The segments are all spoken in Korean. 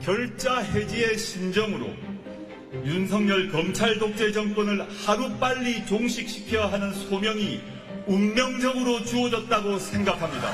결자 해지의 심정으로 윤석열 검찰 독재 정권을 하루빨리 종식시켜야 하는 소명이 운명적으로 주어졌다고 생각합니다.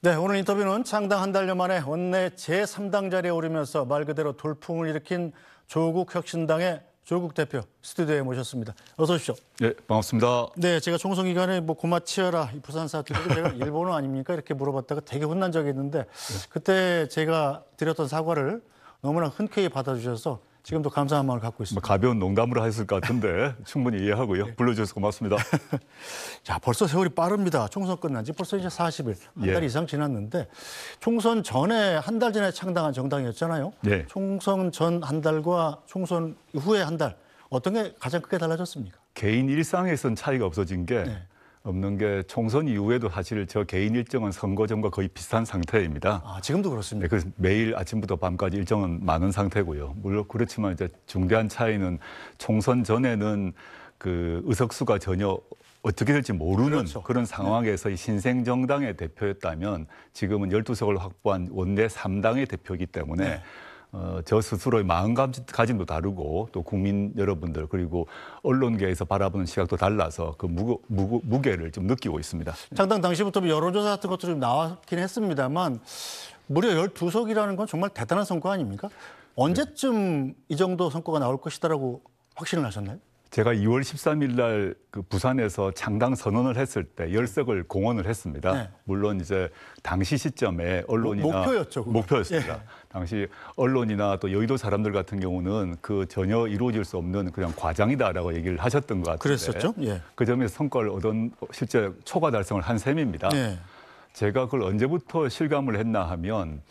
네, 오늘 인터뷰는 창당 한 달여 만에 원내 제3당 자리에 오르면서 말 그대로 돌풍을 일으킨 조국 혁신당의 조국 대표 스튜디오에 모셨습니다. 어서 오십시오. 네, 반갑습니다. 네, 제가 총선 기간에 고마 치어라 이 부산 사투리도 제가 일본어 아닙니까 이렇게 물어봤다가 되게 혼난 적이 있는데 그때 제가 드렸던 사과를 너무나 흔쾌히 받아주셔서 지금도 감사한 마음을 갖고 있습니다. 가벼운 농담으로 하셨을 것 같은데 충분히 이해하고요. 네. 불러주셔서 고맙습니다. 자, 벌써 세월이 빠릅니다. 총선 끝난 지 벌써 이제 40일, 한 달 이상 지났는데 총선 전에 한 달 전에 창당한 정당이었잖아요. 네. 총선 전 한 달과 총선 후에 한 달 어떤 게 가장 크게 달라졌습니까? 개인 일상에선 차이가 없어진 게 없는 게 총선 이후에도 사실 저 개인 일정은 선거 전과 거의 비슷한 상태입니다. 아, 지금도 그렇습니다. 네, 그래서 매일 아침부터 밤까지 일정은 많은 상태고요. 물론 그렇지만 이제 중대한 차이는 총선 전에는 그 의석수가 전혀 어떻게 될지 모르는 그렇죠. 그런 상황에서 신생 정당의 대표였다면 지금은 12석을 확보한 원내 3당의 대표이기 때문에 저 스스로의 마음가짐도 다르고 또 국민 여러분들 그리고 언론계에서 바라보는 시각도 달라서 그 무게를 좀 느끼고 있습니다. 창당 당시부터 여론조사 같은 것도 좀 나왔긴 했습니다만 무려 12석이라는 건 정말 대단한 성과 아닙니까? 언제쯤 이 정도 성과가 나올 것이다라고 확신을 하셨나요? 제가 2월 13일 날 그 부산에서 창당 선언을 했을 때 10석을 공언을 했습니다. 네. 물론 이제 당시 시점에 언론이나 목표였죠. 목표였습니다. 예. 당시 언론이나 또 여의도 사람들 같은 경우는 그 전혀 이루어질 수 없는 그냥 과장이다라고 얘기를 하셨던 것 같은데 그랬었죠. 예. 그 점에서 성과를 얻은 실제 초과 달성을 한 셈입니다. 예. 제가 그걸 언제부터 실감을 했나 하면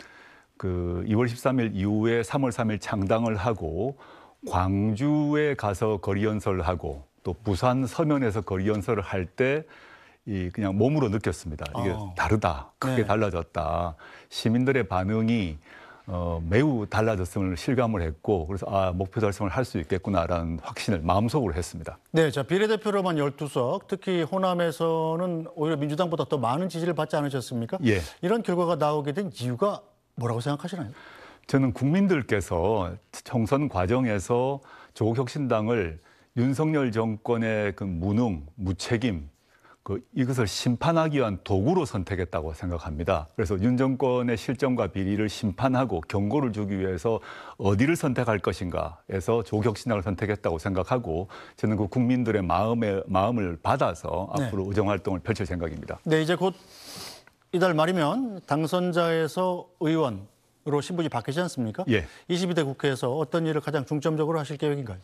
그 2월 13일 이후에 3월 3일 창당을 하고 광주에 가서 거리 연설을 하고 또 부산 서면에서 거리 연설을 할 때 이 그냥 몸으로 느꼈습니다. 이게 다르다, 크게 달라졌다. 시민들의 반응이 매우 달라졌음을 실감을 했고 그래서 아 목표 달성을 할 수 있겠구나라는 확신을 마음속으로 했습니다. 네, 자 비례대표로만 12석, 특히 호남에서는 오히려 민주당보다 더 많은 지지를 받지 않으셨습니까? 예. 이런 결과가 나오게 된 이유가 뭐라고 생각하시나요? 저는 국민들께서 총선 과정에서 조국혁신당을 윤석열 정권의 그 무능, 무책임, 이것을 심판하기 위한 도구로 선택했다고 생각합니다. 그래서 윤 정권의 실정과 비리를 심판하고 경고를 주기 위해서 어디를 선택할 것인가에서 조국혁신당을 선택했다고 생각하고 저는 그 국민들의 마음을 받아서 앞으로 의정활동을 펼칠 생각입니다. 네, 이제 곧 이달 말이면 당선자에서 의원으로 신분이 바뀌지 않습니까? 예. 22대 국회에서 어떤 일을 가장 중점적으로 하실 계획인가요?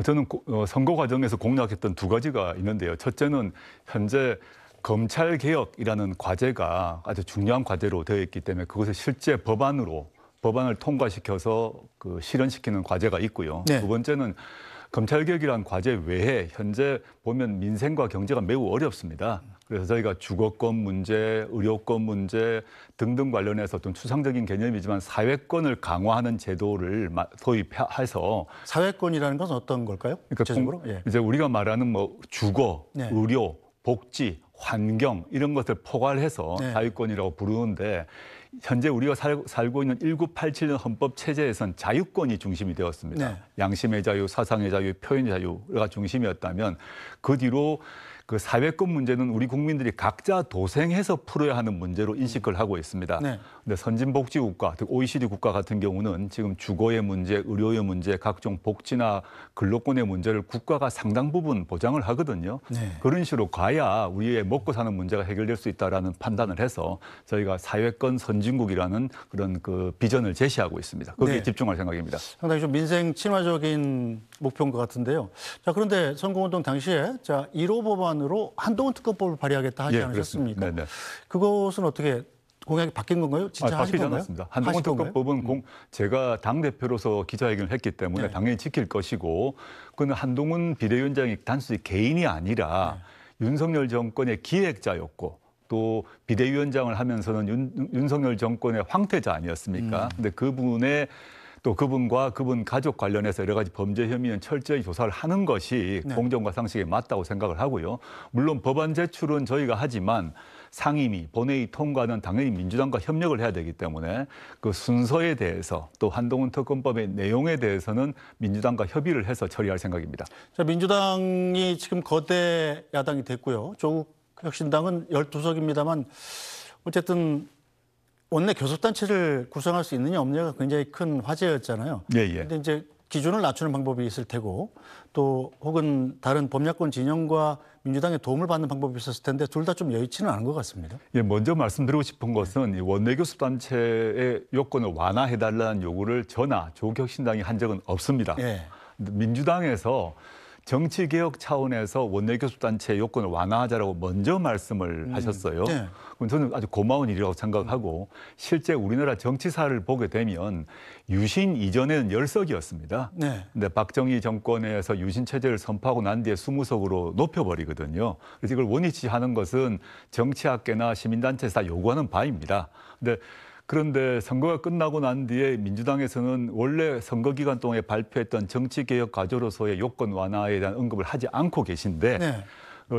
저는 선거 과정에서 공략했던 두 가지가 있는데요. 첫째는 현재 검찰개혁이라는 과제가 아주 중요한 과제로 되어 있기 때문에 그것을 실제 법안을 통과시켜서 실현시키는 과제가 있고요. 두 번째는 검찰개혁이라는 과제 외에 현재 보면 민생과 경제가 매우 어렵습니다. 그래서 저희가 주거권 문제, 의료권 문제 등등 관련해서 좀 추상적인 개념이지만 사회권을 강화하는 제도를 도입해서 사회권이라는 것은 어떤 걸까요? 구체적으로? 이제 우리가 말하는 주거, 의료, 복지, 환경 이런 것을 포괄해서 사회권이라고 부르는데 현재 우리가 살고 있는 1987년 헌법 체제에선 자유권이 중심이 되었습니다. 양심의 자유, 사상의 자유, 표현의 자유가 중심이었다면 그 뒤로 그 사회권 문제는 우리 국민들이 각자 도생해서 풀어야 하는 문제로 인식을 하고 있습니다. 근데 선진복지국가, 즉 OECD 국가 같은 경우는 지금 주거의 문제, 의료의 문제, 각종 복지나 근로권의 문제를 국가가 상당 부분 보장을 하거든요. 그런 식으로 가야 우리의 먹고 사는 문제가 해결될 수 있다라는 판단을 해서 저희가 사회권 선진국이라는 그런 그 비전을 제시하고 있습니다. 거기에 집중할 생각입니다. 상당히 좀 민생 친화적인 목표인 것 같은데요. 자, 그런데 선거운동 당시에 1호 법안 법안으로 한동훈 특검법을 발의하겠다 하지 예, 않으셨습니까? 그렇습니다. 네네. 그것은 어떻게 공약이 바뀐 건가요? 진짜 하신 바뀌지 건가요? 않았습니다. 한동훈 특검법은 제가 당대표로서 기자회견을 했기 때문에 네. 당연히 지킬 것이고 그는 한동훈 비대위원장이 단순히 개인이 아니라 윤석열 정권의 기획자였고 또 비대위원장을 하면서는 윤석열 정권의 황태자 아니었습니까? 근데 그분의 또 그분과 그분 가족 관련해서 여러 가지 범죄 혐의는 철저히 조사를 하는 것이 네. 공정과 상식에 맞다고 생각을 하고요. 물론 법안 제출은 저희가 하지만 상임위, 본회의 통과는 당연히 민주당과 협력을 해야 되기 때문에 그 순서에 대해서 또 한동훈 특검법의 내용에 대해서는 민주당과 협의를 해서 처리할 생각입니다. 자, 민주당이 지금 거대 야당이 됐고요. 조국 혁신당은 12석입니다만 어쨌든 원내 교섭단체를 구성할 수 있느냐 없느냐가 굉장히 큰 화제였잖아요. 그런데 이제 기준을 낮추는 방법이 있을 테고 또 혹은 다른 범야권 진영과 민주당의 도움을 받는 방법이 있었을 텐데 둘 다 좀 여의치는 않은 것 같습니다. 예, 먼저 말씀드리고 싶은 것은 원내 교섭단체의 요건을 완화해달라는 요구를 저나 조국혁신당이 한 적은 없습니다. 예. 민주당에서 정치개혁 차원에서 원내교섭단체 요건을 완화하자라고 먼저 말씀을 하셨어요. 네. 그럼 저는 아주 고마운 일이라고 생각하고 실제 우리나라 정치사를 보게 되면 유신 이전에는 10석이었습니다. 네. 근데 박정희 정권에서 유신 체제를 선포하고 난 뒤에 20석으로 높여버리거든요. 그래서 이걸 원위치 하는 것은 정치학계나 시민단체에서 다 요구하는 바입니다. 그런데 선거가 끝나고 난 뒤에 민주당에서는 원래 선거 기간 동안에 발표했던 정치개혁 과제로서의 요건 완화에 대한 언급을 하지 않고 계신데 네.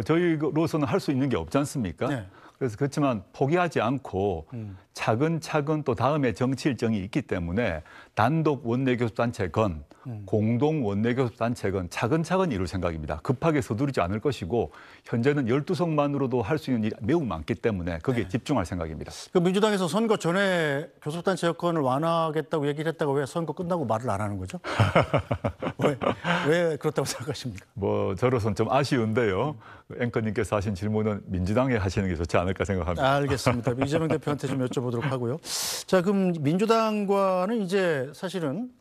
저희로서는 할 수 있는 게 없지 않습니까? 네. 그래서 그렇지만 포기하지 않고 차근차근 또 다음에 정치 일정이 있기 때문에 단독 원내교섭단체건 공동 원내교섭단체건 차근차근 이룰 생각입니다. 급하게 서두르지 않을 것이고 현재는 12석만으로도 할 수 있는 일이 매우 많기 때문에 거기에 집중할 생각입니다. 그 민주당에서 선거 전에 교섭단체 여건을 완화하겠다고 얘기를 했다가 왜 선거 끝나고 말을 안 하는 거죠? 왜 그렇다고 생각하십니까? 저로서는 좀 아쉬운데요. 앵커님께서 하신 질문은 민주당에 하시는 게 좋지 않을까 생각합니다. 알겠습니다. 이재명 대표한테 좀 여쭤보도록 하고요. 자, 그럼 민주당과는 이제 사실은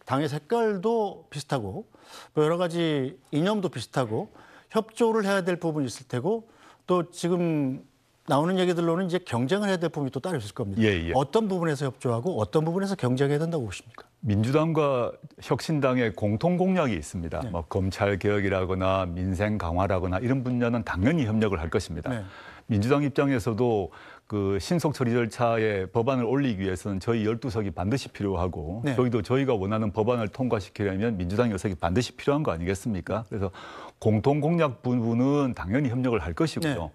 당의 색깔도 비슷하고 뭐 여러 가지 이념도 비슷하고 협조를 해야 될 부분이 있을 테고 또 지금 나오는 얘기들로는 이제 경쟁을 해야 될 부분이 또 따로 있을 겁니다. 예. 어떤 부분에서 협조하고 어떤 부분에서 경쟁해야 된다고 보십니까? 민주당과 혁신당의 공통 공약이 있습니다. 네. 검찰 개혁이라거나 민생 강화라거나 이런 분야는 당연히 협력을 할 것입니다. 네. 민주당 입장에서도 그 신속 처리 절차에 법안을 올리기 위해서는 저희 12석이 반드시 필요하고 네. 저희가 원하는 법안을 통과시키려면 민주당 여석이 반드시 필요한 거 아니겠습니까? 그래서 공통 공약 부분은 당연히 협력을 할 것이고요. 네.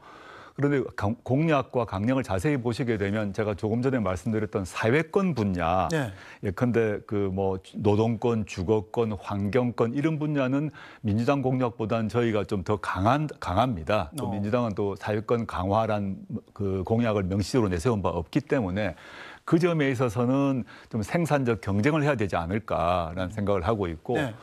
그런데 공약과 강령을 자세히 보시게 되면 제가 조금 전에 말씀드렸던 사회권 분야, 네. 예컨대 노동권, 주거권, 환경권 이런 분야는 민주당 공약보다는 저희가 좀 더 강합니다. 또 민주당은 또 사회권 강화란 그 공약을 명시적으로 내세운 바 없기 때문에 그 점에 있어서는 좀 생산적 경쟁을 해야 되지 않을까라는 생각을 하고 있고 네.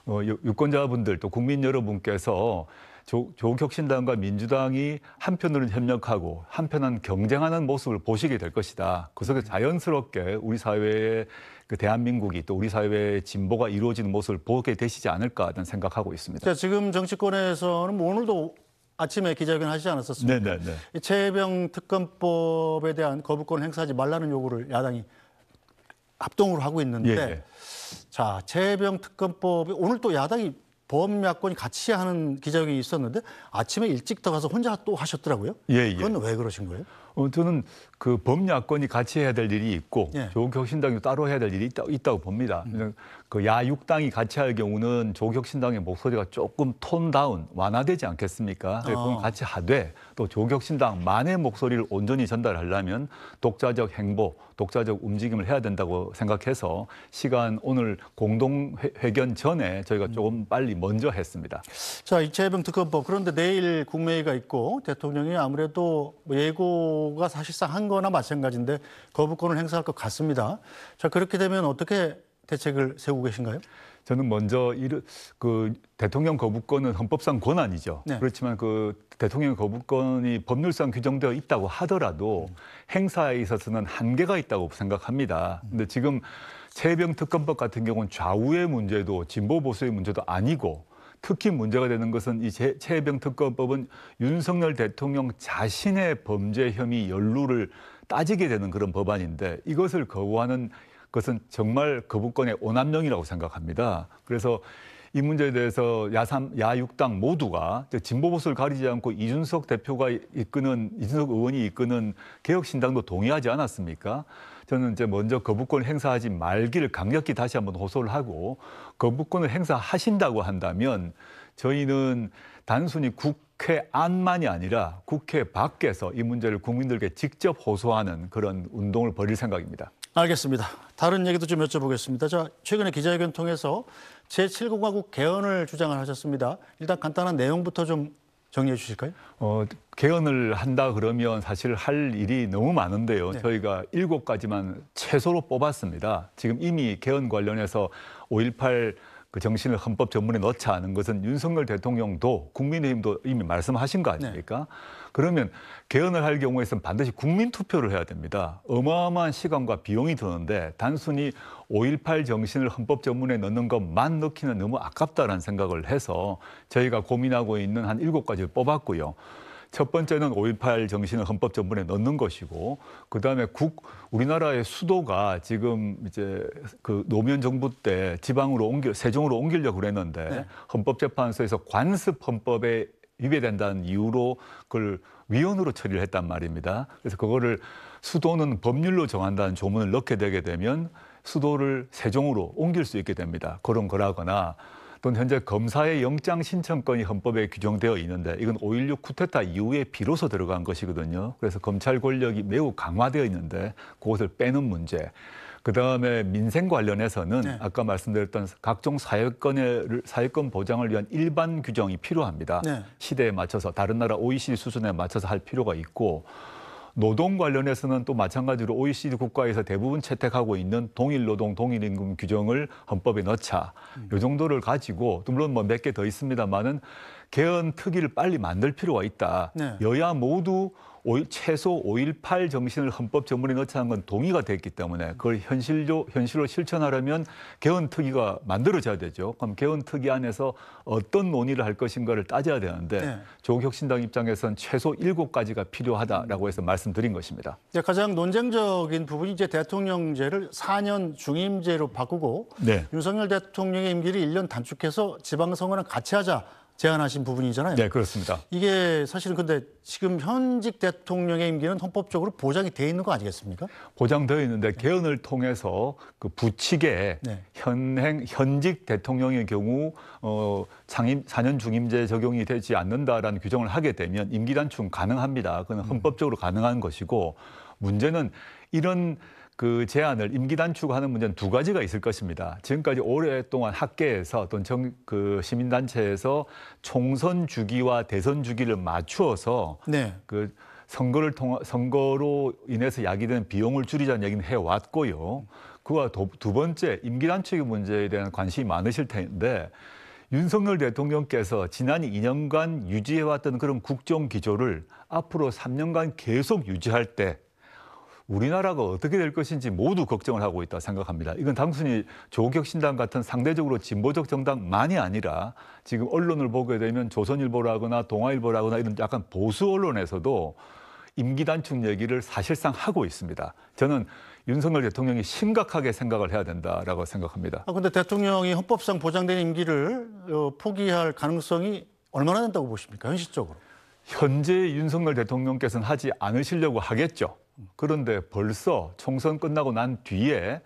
유권자분들 또 국민 여러분께서 조국혁신당과 민주당이 한편으로는 협력하고 한편은 경쟁하는 모습을 보시게 될 것이다. 그 속에 자연스럽게 우리 사회의 그 대한민국이 또 우리 사회의 진보가 이루어지는 모습을 보게 되시지 않을까 하는 생각하고 있습니다. 자, 지금 정치권에서는 뭐 오늘도 아침에 기자회견 하시지 않았었습니까? 네네네. 최혜병 특검법에 대한 거부권을 행사하지 말라는 요구를 야당이 합동으로 하고 있는데 예. 자, 최혜병 특검법이 오늘 또 야당이 범야권이 같이 하는 기자회견이 있었는데 아침에 일찍 들어가서 혼자 또 하셨더라고요. 예. 그건 왜 그러신 거예요? 저는 그 범야권이 같이 해야 될 일이 있고 예. 조국혁신당이 따로 해야 될 일이 있다고 봅니다. 그 야육당이 같이 할 경우는 조국혁신당의 목소리가 조금 톤 다운, 완화되지 않겠습니까? 그건 같이 하되 또 조국혁신당만의 목소리를 온전히 전달하려면 독자적 행보, 독자적 움직임을 해야 된다고 생각해서 오늘 공동회견 전에 저희가 조금 빨리 먼저 했습니다. 자, 이채병 특검법. 그런데 내일 국무회의가 있고 대통령이 아무래도 예고가 사실상 한 거나 마찬가지인데 거부권을 행사할 것 같습니다. 자, 그렇게 되면 어떻게 대책을 세우고 계신가요? 저는 먼저 그 대통령 거부권은 헌법상 권한이죠. 네. 그렇지만 그 대통령 거부권이 법률상 규정되어 있다고 하더라도 행사에 있어서는 한계가 있다고 생각합니다. 근데 지금 최혜병 특검법 같은 경우는 좌우의 문제도 진보 보수의 문제도 아니고 특히 문제가 되는 것은 이 최혜병 특검법은 윤석열 대통령 자신의 범죄 혐의 연루를 따지게 되는 그런 법안인데 이것을 거부하는 것은 정말 거부권의 오남용이라고 생각합니다. 그래서 이 문제에 대해서 야육당 모두가 진보 보수를 가리지 않고 이준석 의원이 이끄는 개혁신당도 동의하지 않았습니까? 저는 이제 먼저 거부권 행사하지 말기를 강력히 다시 한번 호소를 하고 거부권을 행사하신다고 한다면 저희는 단순히 국회 안만이 아니라 국회 밖에서 이 문제를 국민들께 직접 호소하는 그런 운동을 벌일 생각입니다. 알겠습니다. 다른 얘기도 좀 여쭤보겠습니다. 자, 최근에 기자회견 통해서 제7공화국 개헌을 주장을 하셨습니다. 일단 간단한 내용부터 좀 정리해 주실까요? 개헌을 한다 그러면 사실 할 일이 너무 많은데요. 네. 저희가 7가지만 최소로 뽑았습니다. 지금 이미 개헌 관련해서 5.18 그 정신을 헌법 전문에 넣자 하는 것은 윤석열 대통령도 국민의힘도 이미 말씀하신 거 아닙니까? 네. 그러면 개헌을 할 경우에는 반드시 국민 투표를 해야 됩니다. 어마어마한 시간과 비용이 드는데 단순히 5.18 정신을 헌법 전문에 넣는 것만 넣기는 너무 아깝다라는 생각을 해서 저희가 고민하고 있는 한 7가지를 뽑았고요. 첫 번째는 5.18 정신을 헌법 전문에 넣는 것이고, 그 다음에 우리나라의 수도가 지금 이제 그 노무현 정부 때 세종으로 옮기려고 그랬는데 네. 헌법재판소에서 관습 헌법에 위배된다는 이유로 그걸 위헌으로 처리를 했단 말입니다. 그래서 그거를 수도는 법률로 정한다는 조문을 넣게 되게 되면 수도를 세종으로 옮길 수 있게 됩니다. 그런 거라거나 또는 현재 검사의 영장 신청권이 헌법에 규정되어 있는데 이건 5.16 쿠데타 이후에 비로소 들어간 것이거든요. 그래서 검찰 권력이 매우 강화되어 있는데 그것을 빼는 문제. 그다음에 민생 관련해서는 네. 아까 말씀드렸던 각종 사회권 보장을 위한 일반 규정이 필요합니다. 네. 시대에 맞춰서 다른 나라 OECD 수준에 맞춰서 할 필요가 있고 노동 관련해서는 또 마찬가지로 OECD 국가에서 대부분 채택하고 있는 동일노동, 동일임금 규정을 헌법에 넣자. 이 정도를 가지고 물론 뭐 몇 개 더 있습니다만은 개헌 특위를 빨리 만들 필요가 있다. 네. 여야 모두 최소 5.18 정신을 헌법 전문에 넣자는 건 동의가 됐기 때문에 그걸 현실로 실천하려면 개헌 특위가 만들어져야 되죠. 그럼 개헌 특위 안에서 어떤 논의를 할 것인가를 따져야 되는데 네. 조국혁신당 입장에서는 최소 7가지가 필요하다라고 해서 말씀드린 것입니다. 네, 가장 논쟁적인 부분이 이제 대통령제를 4년 중임제로 바꾸고 네. 윤석열 대통령의 임기를 1년 단축해서 지방선거랑 같이 하자. 제안하신 부분이잖아요. 네, 그렇습니다. 이게 사실은 근데 지금 현직 대통령의 임기는 헌법적으로 보장이 돼 있는 거 아니겠습니까? 보장되어 있는데 개헌을 통해서 그 부칙에 네. 현직 대통령의 경우 상임 4년 중임제 적용이 되지 않는다라는 규정을 하게 되면 임기 단축 가능합니다. 그건 헌법적으로 가능한 것이고 문제는 이런 그 제안을 임기 단축하는 문제는 2가지가 있을 것입니다. 지금까지 오랫동안 학계에서 또는 시민단체에서 총선 주기와 대선 주기를 맞추어서 네. 그 선거로 인해서 야기되는 비용을 줄이자는 얘기는 해왔고요. 그와 두 번째 임기 단축의 문제에 대한 관심이 많으실 텐데 윤석열 대통령께서 지난 2년간 유지해왔던 그런 국정 기조를 앞으로 3년간 계속 유지할 때 우리나라가 어떻게 될 것인지 모두 걱정을 하고 있다 생각합니다. 이건 단순히 조국혁신당 같은 상대적으로 진보적 정당만이 아니라 지금 언론을 보게 되면 조선일보라거나 동아일보라거나 이런 약간 보수 언론에서도 임기 단축 얘기를 사실상 하고 있습니다. 저는 윤석열 대통령이 심각하게 생각을 해야 된다라고 생각합니다. 그런데 대통령이 헌법상 보장된 임기를 포기할 가능성이 얼마나 된다고 보십니까? 현실적으로. 현재 윤석열 대통령께서는 하지 않으시려고 하겠죠. 그런데 벌써 총선 끝나고 난 뒤에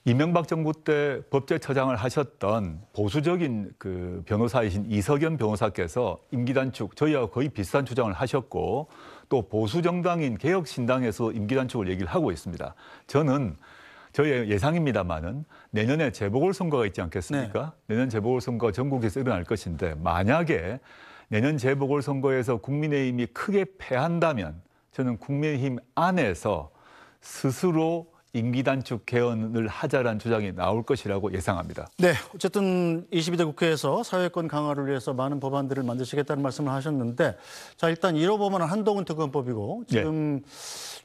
이명박 정부 때 법제처장을 하셨던 보수적인 그 변호사이신 이석연 변호사께서 임기 단축 저희와 거의 비슷한 주장을 하셨고 또 보수 정당인 개혁신당에서 임기 단축을 얘기를 하고 있습니다. 저는 저의 예상입니다만은 내년에 재보궐선거가 있지 않겠습니까? 네. 내년 재보궐선거 전국에서 일어날 것인데 만약에 내년 재보궐선거에서 국민의힘이 크게 패한다면 저는 국민의힘 안에서 스스로 임기 단축 개헌을 하자라는 주장이 나올 것이라고 예상합니다. 네, 어쨌든 22대 국회에서 사회권 강화를 위해서 많은 법안들을 만드시겠다는 말씀을 하셨는데, 자, 일단 1호 법안은 한동훈 특검법이고 지금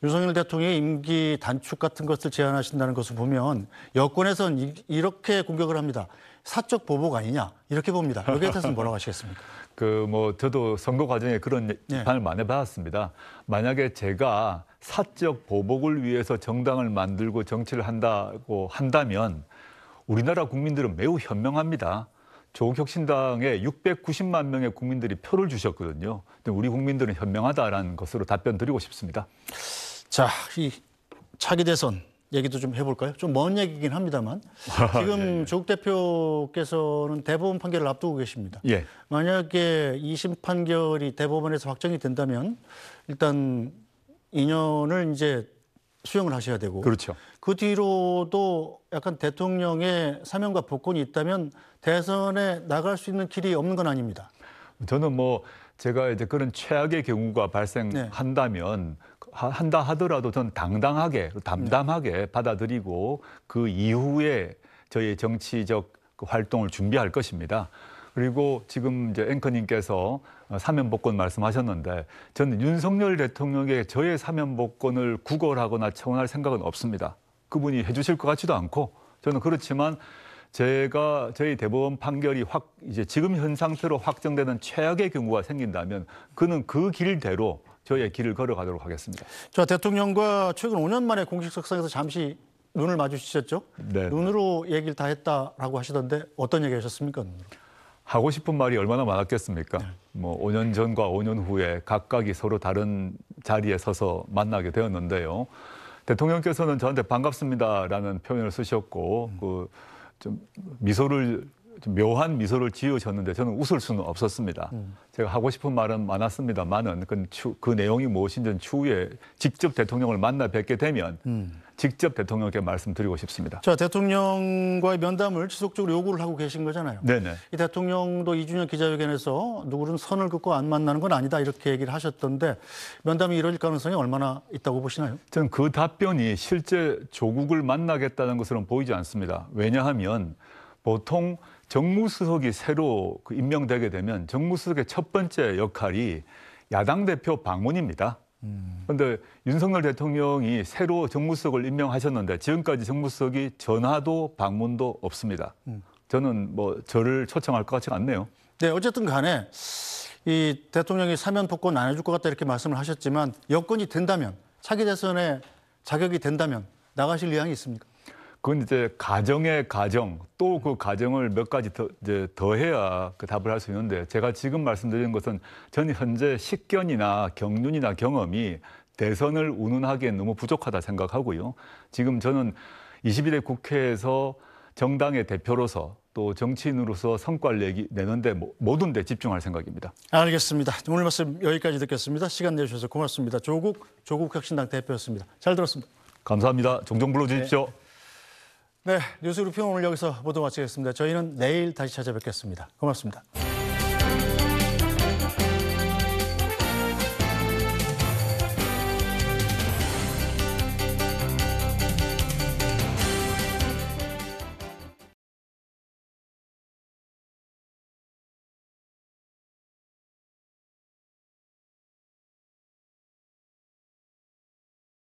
윤석열 대통령의 임기 단축 같은 것을 제안하신다는 것을 보면 여권에서는 이렇게 공격을 합니다. 사적 보복 아니냐 이렇게 봅니다. 여기에 대해서는 뭐라고 하시겠습니까? 저도 선거 과정에 그런 비판을 많이 받았습니다. 만약에 제가 사적 보복을 위해서 정당을 만들고 정치를 한다면 우리나라 국민들은 매우 현명합니다. 조국혁신당에 690만 명의 국민들이 표를 주셨거든요. 근데 우리 국민들은 현명하다라는 것으로 답변 드리고 싶습니다. 자, 이 차기 대선 얘기도 좀 해볼까요? 좀 먼 얘기긴 합니다만 지금 조국 대표께서는 대법원 판결을 앞두고 계십니다. 예. 만약에 2심 판결이 대법원에서 확정이 된다면 일단 2년을 이제 수용을 하셔야 되고, 그렇죠. 그 뒤로도 약간 대통령의 사명과 복권이 있다면 대선에 나갈 수 있는 길이 없는 건 아닙니다. 저는 제가 이제 그런 최악의 경우가 발생한다면 한다 하더라도 전 당당하게 담담하게 받아들이고 그 이후에 저희 정치적 활동을 준비할 것입니다. 그리고 지금 이제 앵커님께서 사면복권 말씀하셨는데 저는 윤석열 대통령에게 저의 사면복권을 구걸하거나 청원할 생각은 없습니다. 그분이 해주실 것 같지도 않고 저는 그렇지만 저희 대법원 판결이 이제 지금 현 상태로 확정되는 최악의 경우가 생긴다면 그는 그 길대로 저희의 길을 걸어가도록 하겠습니다. 자, 대통령과 최근 5년 만에 공식 석상에서 잠시 눈을 마주치셨죠? 네. 눈으로 얘기를 다 했다라고 하시던데 어떤 얘기 하셨습니까? 눈으로? 하고 싶은 말이 얼마나 많았겠습니까? 5년 전과 5년 후에 각각이 서로 다른 자리에 서서 만나게 되었는데요. 대통령께서는 저한테 반갑습니다라는 표현을 쓰셨고 좀 묘한 미소를 지으셨는데 저는 웃을 수는 없었습니다. 제가 하고 싶은 말은 많았습니다만은 그 내용이 무엇인지는 추후에 직접 대통령을 만나 뵙게 되면 직접 대통령께 말씀드리고 싶습니다. 자, 대통령과의 면담을 지속적으로 요구를 하고 계신 거잖아요. 네네. 이 대통령도 2주년 기자회견에서 누구는 선을 긋고 안 만나는 건 아니다 이렇게 얘기를 하셨던데 면담이 이루어질 가능성이 얼마나 있다고 보시나요? 저는 그 답변이 실제 조국을 만나겠다는 것으로는 보이지 않습니다. 왜냐하면 보통 정무수석이 새로 임명되게 되면 정무수석의 첫 번째 역할이 야당 대표 방문입니다. 그런데 윤석열 대통령이 새로 정무수석을 임명하셨는데 지금까지 정무수석이 전화도 방문도 없습니다. 저는 저를 초청할 것 같지 않네요. 네, 어쨌든 간에 이 대통령이 사면 복권 안 해줄 것 같다 이렇게 말씀을 하셨지만 여건이 된다면 차기 대선에 자격이 된다면 나가실 의향이 있습니까? 그건 이제 가정의 가정 또 그 가정을 몇 가지 더 해야 그 답을 할 수 있는데 제가 지금 말씀드리는 것은 저는 현재 식견이나 경륜이나 경험이 대선을 운운하기엔 너무 부족하다 생각하고요. 지금 저는 22대 국회에서 정당의 대표로서 또 정치인으로서 성과를 내는데 모든 데 집중할 생각입니다. 알겠습니다. 오늘 말씀 여기까지 듣겠습니다. 시간 내주셔서 고맙습니다. 조국혁신당 대표였습니다. 잘 들었습니다. 감사합니다. 종종 불러주십시오. 네, 뉴스루핑 오늘 여기서 모두 마치겠습니다. 저희는 내일 다시 찾아뵙겠습니다. 고맙습니다.